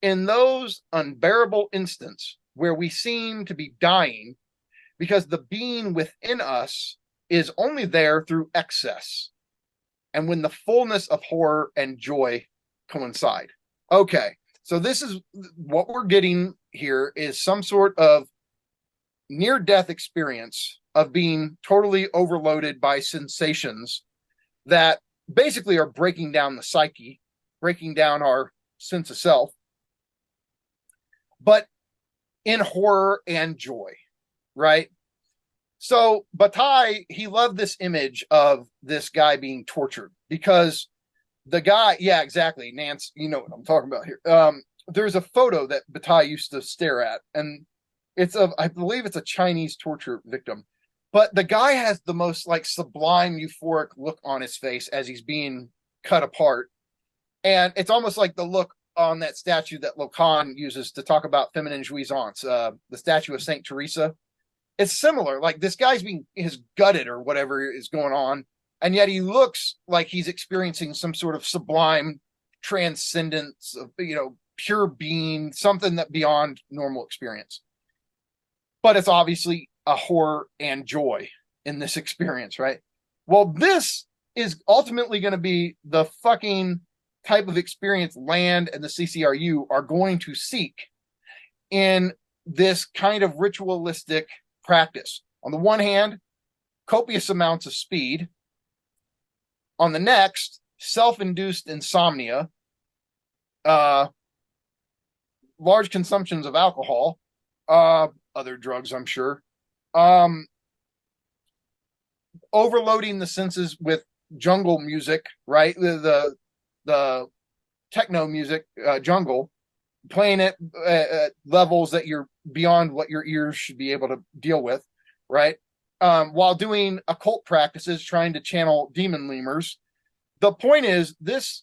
in those unbearable instants where we seem to be dying because the being within us is only there through excess, and when the fullness of horror and joy coincide. Okay, so this is what we're getting here is some sort of near-death experience of being totally overloaded by sensations that basically are breaking down the psyche, breaking down our sense of self, but in horror and joy, right? So Bataille, he loved this image of this guy being tortured because the guy, yeah, exactly, Nance, you know what I'm talking about here. There's a photo that Bataille used to stare at, and it's of, I believe it's a Chinese torture victim, but the guy has the most like sublime, euphoric look on his face as he's being cut apart, and it's almost like the look on that statue that Lacan uses to talk about feminine jouissance, the statue of Saint Teresa. It's similar. Like this guy's being his gutted or whatever is going on, and yet he looks like he's experiencing some sort of sublime transcendence of, you know, pure being, something that beyond normal experience. But it's obviously a horror and joy in this experience, right? Well, this is ultimately going to be the fucking type of experience Land and the CCRU are going to seek in this kind of ritualistic practice. On the one hand, copious amounts of speed. On the next, self-induced insomnia, large consumptions of alcohol, other drugs, I'm sure, overloading the senses with jungle music, right? The techno music, jungle, playing it at levels that you're beyond what your ears should be able to deal with, right? While doing occult practices, trying to channel demon lemurs. The point is, this,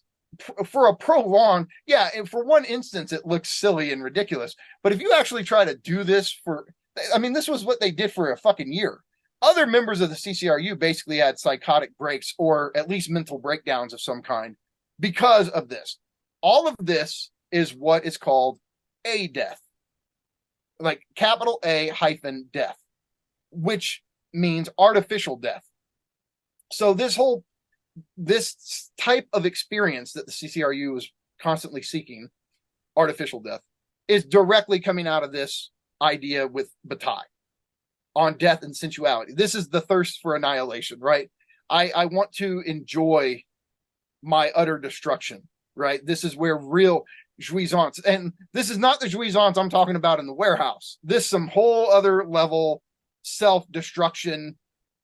for a prolonged, yeah, and for one instance, it looks silly and ridiculous. But if you actually try to do this for, I mean, this was what they did for a fucking year. Other members of the CCRU basically had psychotic breaks or at least mental breakdowns of some kind because of this. All of this is what is called a death, like capital A hyphen death, which means artificial death. So this type of experience that the CCRU is constantly seeking, artificial death, is directly coming out of this idea with Bataille on death and sensuality. This is the thirst for annihilation, right? I want to enjoy my utter destruction, right? This is where real jouissance, and this is not the jouissance I'm talking about in the warehouse. This is some whole other level self-destruction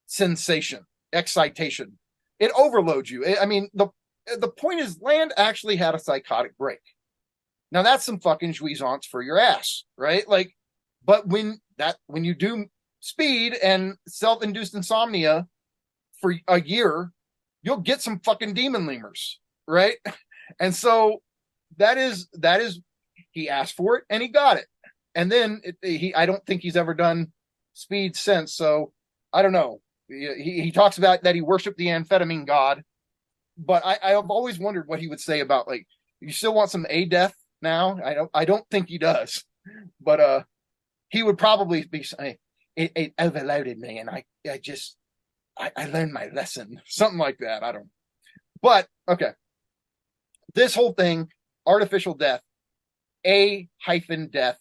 sensation, excitation. It overloads you. I mean, the point is, Land actually had a psychotic break. Now that's some fucking jouissance for your ass, right? Like, but when you do speed and self-induced insomnia for a year, you'll get some fucking demon lemurs, right? And so that is he asked for it and he got it. And then I don't think he's ever done speed since. So I don't know. He talks about that he worshiped the amphetamine god, but I've always wondered what he would say about, like, you still want some A death now? I don't think he does, but he would probably be saying it overloaded me, and I learned my lesson, something like that. I don't. But okay, this whole thing, artificial death, A hyphen death,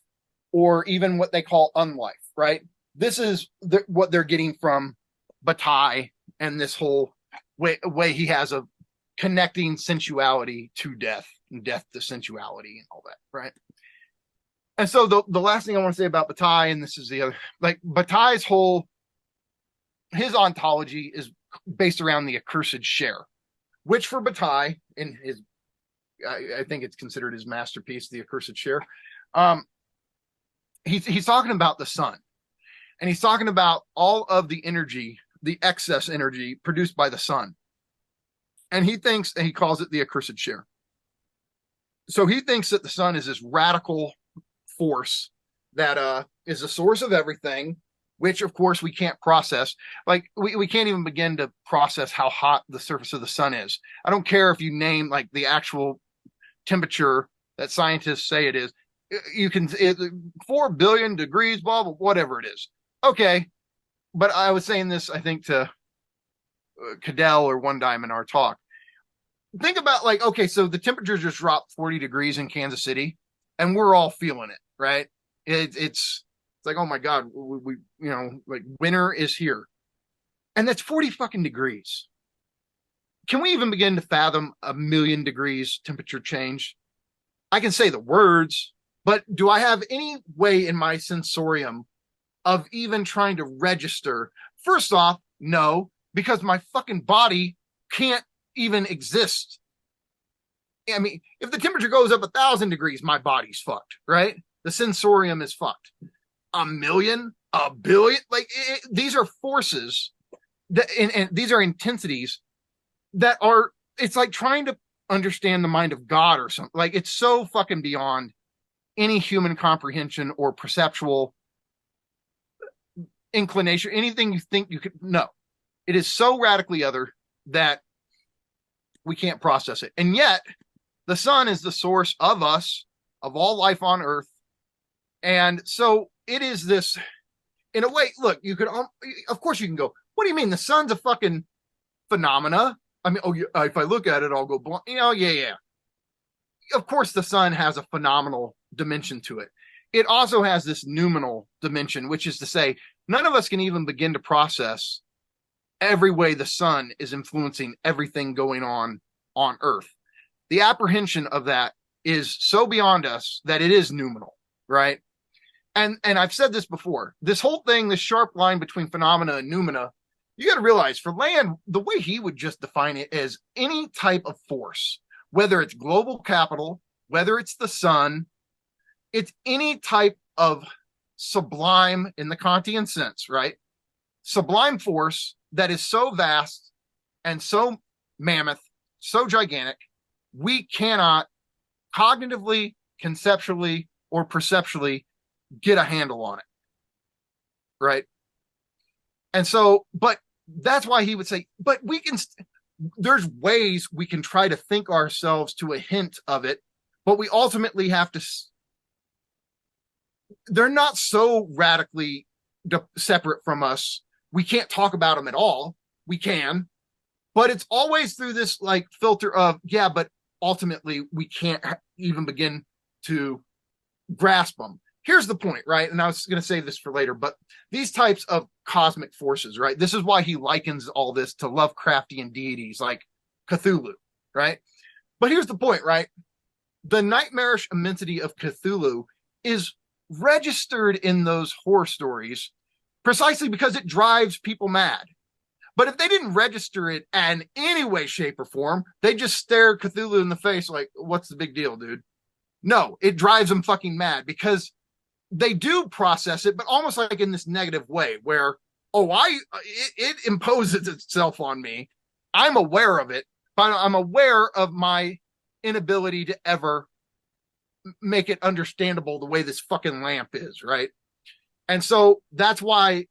or even what they call unlife, right? This is what they're getting from Bataille and this whole way he has of connecting sensuality to death and death to sensuality and all that, right? And so the last thing I want to say about Bataille, and this is the other, like Bataille's his ontology is based around the accursed share, which for Bataille, in his, I think it's considered his masterpiece, the accursed share. He's talking about the sun, and he's talking about all of the energy, the excess energy produced by the sun. And he calls it the accursed share. So he thinks that the sun is this radical force that is the source of everything, which of course we can't process. Like we can't even begin to process how hot the surface of the sun is. I don't care if you name like the actual temperature that scientists say it is. You can 4 billion degrees, blah, blah, whatever it is. Okay, but I was saying this, I think, to Cadell or One Dime in our talk. Think about like, okay, so the temperature just dropped 40 degrees in Kansas City, and we're all feeling it, right? It's like, oh my God, we like winter is here, and that's 40 fucking degrees. Can we even begin to fathom 1,000,000 degrees temperature change? I can say the words, but do I have any way in my sensorium of even trying to register? First off, no, because my fucking body can't even exist. I mean, if the temperature goes up 1,000 degrees, my body's fucked, right? The sensorium is fucked. 1,000,000, 1,000,000,000, like these are forces that, and these are intensities that are, it's like trying to understand the mind of God or something. Like it's so fucking beyond any human comprehension or perceptual inclination, anything you think you could. No, it is so radically other that we can't process it. And yet the sun is the source of us, of all life on earth. And so it is this, in a way, look, you could, of course you can go, what do you mean? The sun's a fucking phenomena. I mean, if I look at it, I'll go, yeah. Of course, the sun has a phenomenal dimension to it. It also has this noumenal dimension, which is to say, none of us can even begin to process every way the sun is influencing everything going on Earth. The apprehension of that is so beyond us that it is noumenal, right? And I've said this before. This whole thing, this sharp line between phenomena and noumena, you got to realize for Land, the way he would just define it is any type of force, whether it's global capital, whether it's the sun, it's any type of sublime in the Kantian sense, right? Sublime force that is so vast and so mammoth, so gigantic, we cannot cognitively, conceptually, or perceptually get a handle on it, right? And so, but that's why he would say, but we can, there's ways we can try to think ourselves to a hint of it, but we ultimately have to, they're not so radically separate from us. We can't talk about them at all. We can, but it's always through this like filter of, yeah, but ultimately we can't even begin to grasp them. Here's the point, right? And I was going to save this for later, but these types of cosmic forces, right? This is why he likens all this to Lovecraftian deities like Cthulhu, right? But here's the point, right? The nightmarish immensity of Cthulhu is registered in those horror stories precisely because it drives people mad. But if they didn't register it in any way, shape, or form, they just stare Cthulhu in the face like, what's the big deal, dude? No, it drives them fucking mad because they do process it, but almost like in this negative way where, it imposes itself on me. I'm aware of it, but I'm aware of my inability to ever make it understandable the way this fucking lamp is, right? And so that's why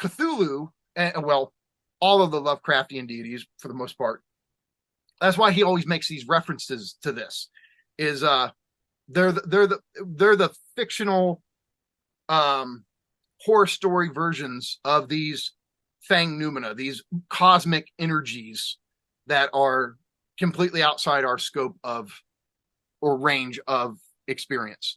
Cthulhu, well, all of the Lovecraftian deities for the most part, that's why he always makes these references to this, is they're the fictional horror story versions of these Fang Noumena, these cosmic energies that are completely outside our scope of or range of experience.